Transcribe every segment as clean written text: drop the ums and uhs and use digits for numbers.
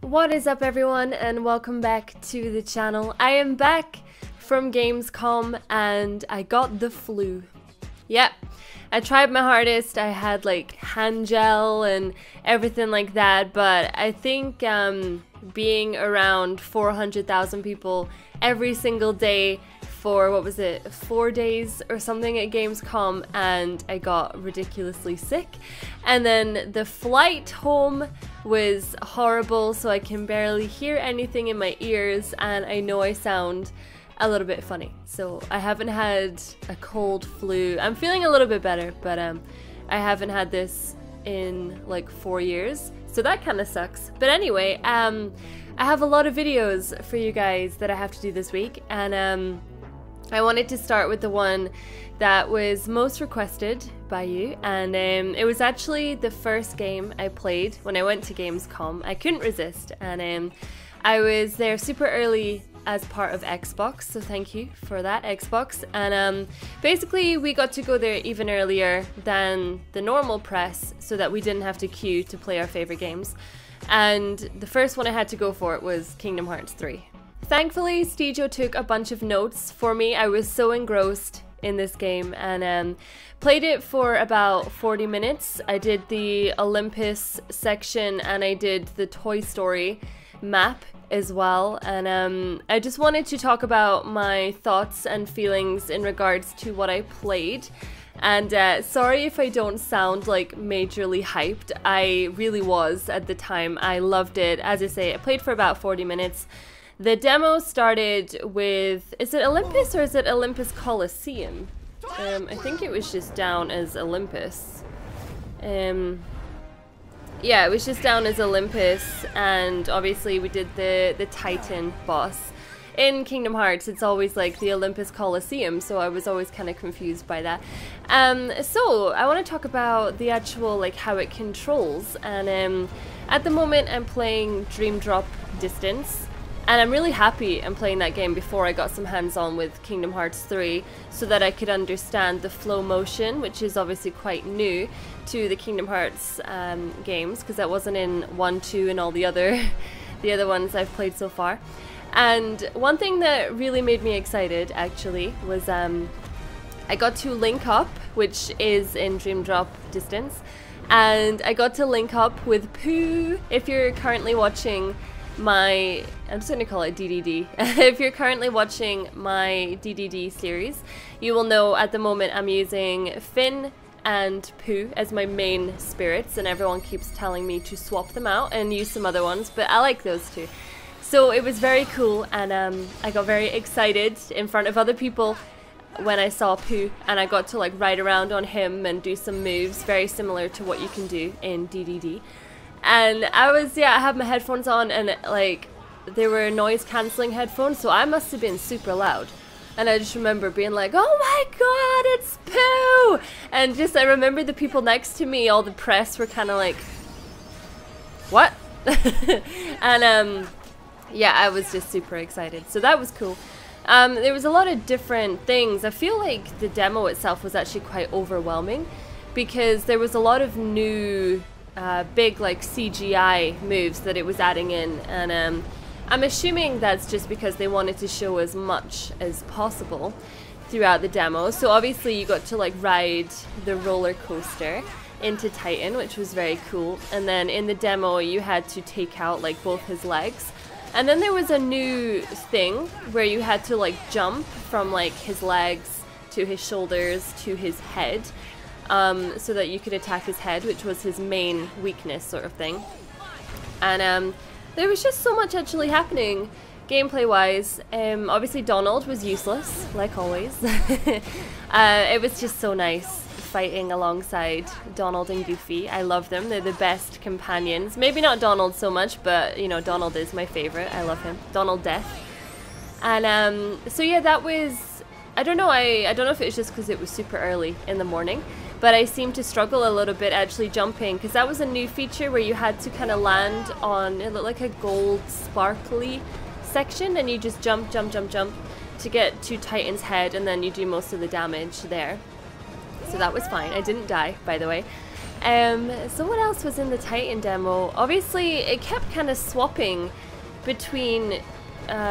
What is up everyone, and welcome back to the channel. I am back from Gamescom and I got the flu. Yep, I tried my hardest. I had like hand gel and everything like that, but I think being around 400,000 people every single day for, what was it, 4 days or something at Gamescom, and I got ridiculously sick. And then the flight home was horrible, so I can barely hear anything in my ears, and I know I sound a little bit funny. So I haven't had a cold flu. I'm feeling a little bit better, but I haven't had this in like 4 years, so that kind of sucks. But anyway, I have a lot of videos for you guys that I have to do this week, and I wanted to start with the one that was most requested by you, and it was actually the first game I played when I went to Gamescom. I couldn't resist, and I was there super early as part of Xbox, so thank you for that, Xbox. And basically we got to go there even earlier than the normal press so that we didn't have to queue to play our favorite games. And the first one I had to go for was Kingdom Hearts 3. Thankfully, Stejo took a bunch of notes for me. I was so engrossed in this game, and played it for about 40 minutes. I did the Olympus section and I did the Toy Story map as well, and I just wanted to talk about my thoughts and feelings in regards to what I played. And sorry if I don't sound like majorly hyped. I really was at the time. I loved it. As I say, I played for about 40 minutes. The demo started with, is it Olympus or is it Olympus Coliseum? I think it was just down as Olympus. Yeah, it was just down as Olympus, and obviously we did the Titan boss. In Kingdom Hearts, it's always like the Olympus Coliseum, so I was always kind of confused by that. So I want to talk about the actual, like, how it controls, and at the moment I'm playing Dream Drop Distance. And I'm really happy I'm playing that game before I got some hands-on with Kingdom Hearts 3 so that I could understand the flow motion, which is obviously quite new to the Kingdom Hearts games, because that wasn't in 1, 2 and all the other ones I've played so far. And one thing that really made me excited actually was I got to link up, which is in Dream Drop Distance, and I got to link up with Pooh. If you're currently watching my, I'm just going to call it DDD. If you're currently watching my DDD series, you will know at the moment I'm using Finn and Pooh as my main spirits, and everyone keeps telling me to swap them out and use some other ones, but I like those two. So it was very cool, and I got very excited in front of other people when I saw Pooh, and I got to like ride around on him and do some moves very similar to what you can do in DDD. And I was, yeah, I had my headphones on, and like they were noise cancelling headphones, so I must have been super loud. And I just remember being like, oh my god, it's Pooh! And just, I remember the people next to me, all the press were kind of like, what? And yeah, I was just super excited, so that was cool. There was a lot of different things. I feel like the demo itself was actually quite overwhelming, because there was a lot of new big like CGI moves that it was adding in, and I'm assuming that's just because they wanted to show as much as possible throughout the demo. So obviously you got to like ride the roller coaster into Titan, which was very cool, and then in the demo you had to take out like both his legs, and then there was a new thing where you had to like jump from like his legs to his shoulders to his head, so that you could attack his head, which was his main weakness sort of thing. And there was just so much actually happening gameplay wise. Obviously Donald was useless, like always. It was just so nice fighting alongside Donald and Goofy. I love them, they're the best companions. Maybe not Donald so much, but you know, Donald is my favorite. I love him. Donald Death. And so yeah, that was, I don't know if it was just because it was super early in the morning, but I seemed to struggle a little bit actually jumping, because that was a new feature where you had to kind of land on, it looked like a gold sparkly section, and you just jump, jump, jump, jump to get to Titan's head, and then you do most of the damage there. So that was fine. I didn't die, by the way. So what else was in the Titan demo? Obviously, it kept kind of swapping between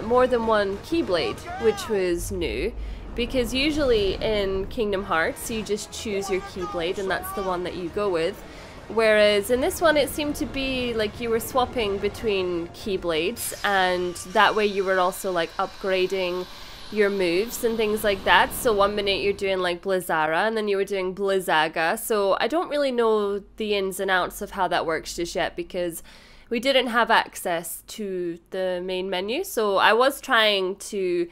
more than one Keyblade, which was new. Because usually in Kingdom Hearts, you just choose your Keyblade and that's the one that you go with. Whereas in this one, it seemed to be like you were swapping between Keyblades, and that way you were also like upgrading your moves and things like that. So one minute you're doing like Blizzara and then you were doing Blizzaga. So I don't really know the ins and outs of how that works just yet because we didn't have access to the main menu. So I was trying to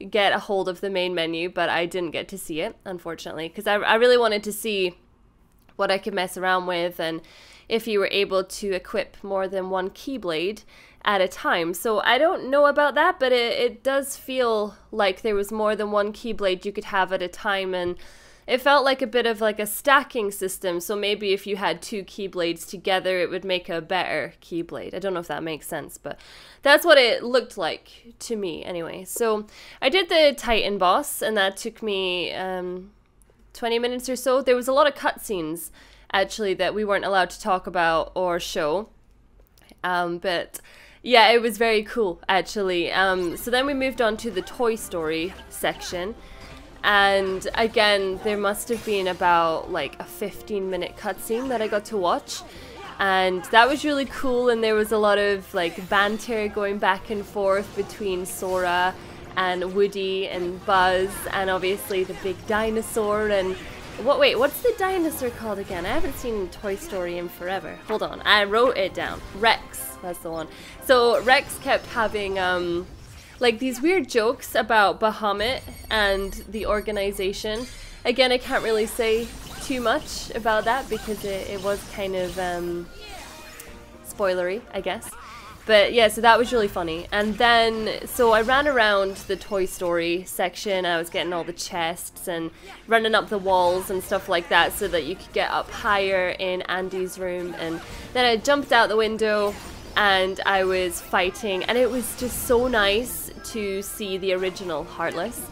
get a hold of the main menu, but I didn't get to see it, unfortunately, because I really wanted to see what I could mess around with and if you were able to equip more than one Keyblade at a time. So I don't know about that, but it does feel like there was more than one Keyblade you could have at a time, and it felt like a bit of like a stacking system. So maybe if you had two Keyblades together, it would make a better Keyblade. I don't know if that makes sense, but that's what it looked like to me anyway. So I did the Titan boss, and that took me 20 minutes or so. There was a lot of cutscenes actually that we weren't allowed to talk about or show. But yeah, it was very cool actually. So then we moved on to the Toy Story section. And again, there must have been about like a 15-minute cutscene that I got to watch. And that was really cool, and there was a lot of like banter going back and forth between Sora and Woody and Buzz, and obviously the big dinosaur. And wait, what's the dinosaur called again? I haven't seen Toy Story in forever. Hold on, I wrote it down. Rex, that's the one. So Rex kept having like these weird jokes about Bahamut and the organization. Again, I can't really say too much about that because it was kind of spoilery, I guess. But yeah, so that was really funny. And then, so I ran around the Toy Story section. I was getting all the chests and running up the walls and stuff like that so that you could get up higher in Andy's room. And then I jumped out the window and I was fighting, and it was just so nice to see the original Heartless,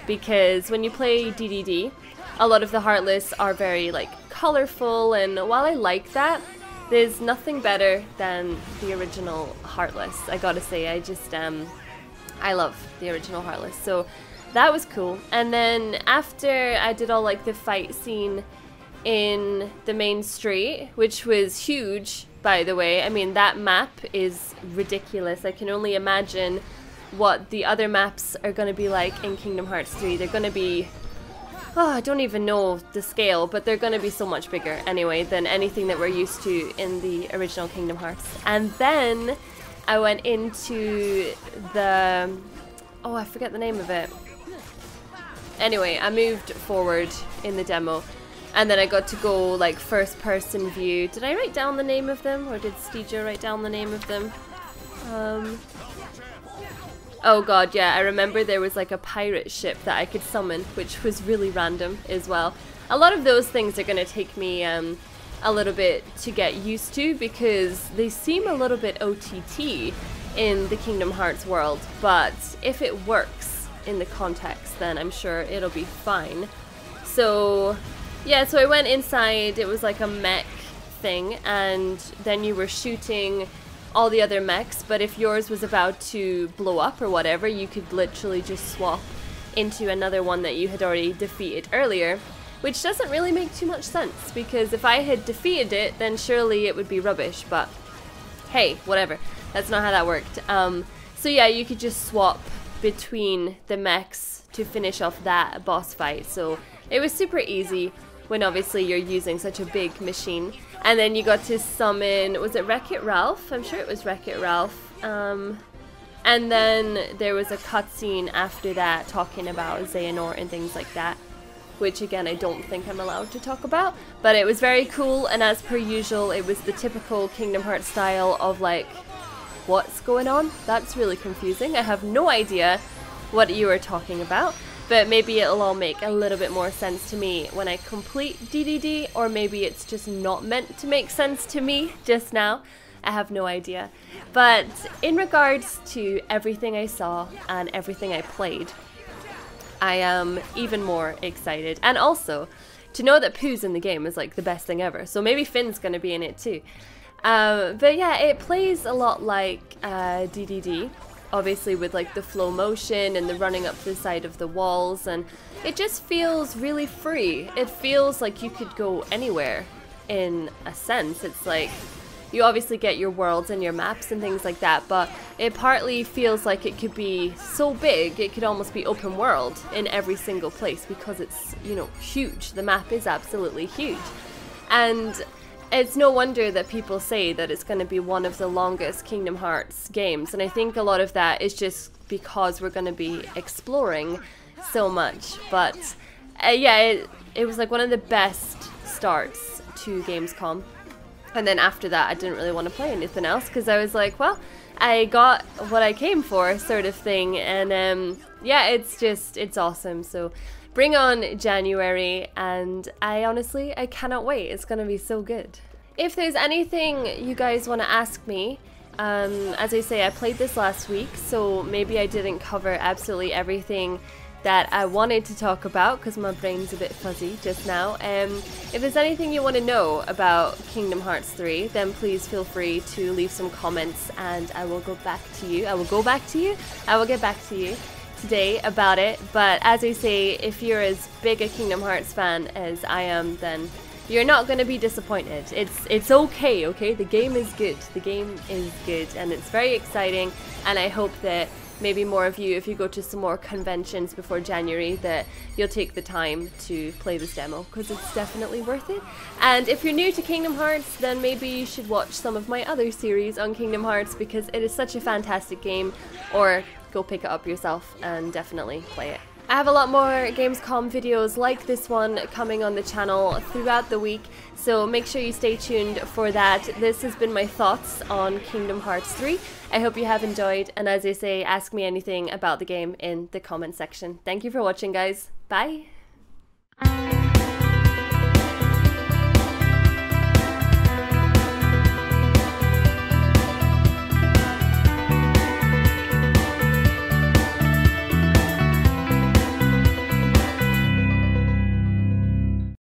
because when you play DDD, a lot of the Heartless are very like colorful, and while I like that, there's nothing better than the original Heartless. I gotta say, I just I love the original Heartless, so that was cool. And then after I did all like the fight scene in the main street, which was huge, by the way. I mean, that map is ridiculous. I can only imagine what the other maps are going to be like in Kingdom Hearts 3. They're going to be, oh, I don't even know the scale, but they're going to be so much bigger anyway than anything that we're used to in the original Kingdom Hearts. And then I went into the, oh, I forget the name of it. Anyway, I moved forward in the demo, and then I got to go like first person view. Did I write down the name of them, or did Steeja write down the name of them? Oh god, yeah, I remember there was like a pirate ship that I could summon, which was really random as well. A lot of those things are going to take me a little bit to get used to, because they seem a little bit OTT in the Kingdom Hearts world, but if it works in the context, then I'm sure it'll be fine. So yeah, so I went inside. It was like a mech thing, and then you were shooting all the other mechs, but if yours was about to blow up or whatever, you could literally just swap into another one that you had already defeated earlier, which doesn't really make too much sense, because if I had defeated it, then surely it would be rubbish, but hey, whatever. That's not how that worked. So yeah, you could just swap between the mechs to finish off that boss fight, so it was super easy when obviously you're using such a big machine. And then you got to summon, was it Wreck-It Ralph? I'm sure it was Wreck-It Ralph. And then there was a cutscene after that talking about Xehanort and things like that, which again I don't think I'm allowed to talk about, but it was very cool. And as per usual, it was the typical Kingdom Hearts style of like, what's going on? That's really confusing. I have no idea what you are talking about. But maybe it'll all make a little bit more sense to me when I complete DDD, or maybe it's just not meant to make sense to me just now. I have no idea. But in regards to everything I saw and everything I played, I am even more excited. And also, to know that Pooh's in the game is like the best thing ever. So maybe Finn's gonna be in it too. But yeah, it plays a lot like DDD, obviously with like the flow motion and the running up the side of the walls, and it just feels really free. It feels like you could go anywhere in a sense. It's like you obviously get your worlds and your maps and things like that, but it partly feels like it could be so big, it could almost be open world in every single place because it's, you know, huge. The map is absolutely huge. And it's no wonder that people say that it's going to be one of the longest Kingdom Hearts games, and I think a lot of that is just because we're going to be exploring so much. But yeah, it was like one of the best starts to Gamescom. And then after that, I didn't really want to play anything else because I was like, well, I got what I came for, sort of thing. And yeah, it's awesome. So bring on January, and I cannot wait. It's going to be so good. If there's anything you guys want to ask me, as I say, I played this last week, so maybe I didn't cover absolutely everything that I wanted to talk about because my brain's a bit fuzzy just now. If there's anything you want to know about Kingdom Hearts 3, then please feel free to leave some comments and I will go back to you. I will get back to you today about it. But as I say, if you're as big a Kingdom Hearts fan as I am, then you're not going to be disappointed. It's okay, okay? The game is good. The game is good and it's very exciting, and I hope that maybe more of you, if you go to some more conventions before January, that you'll take the time to play this demo because it's definitely worth it. And if you're new to Kingdom Hearts, then maybe you should watch some of my other series on Kingdom Hearts because it is such a fantastic game, or go pick it up yourself and definitely play it. I have a lot more Gamescom videos like this one coming on the channel throughout the week, so make sure you stay tuned for that. This has been my thoughts on Kingdom Hearts 3. I hope you have enjoyed, and as I say, ask me anything about the game in the comment section. Thank you for watching, guys. Bye!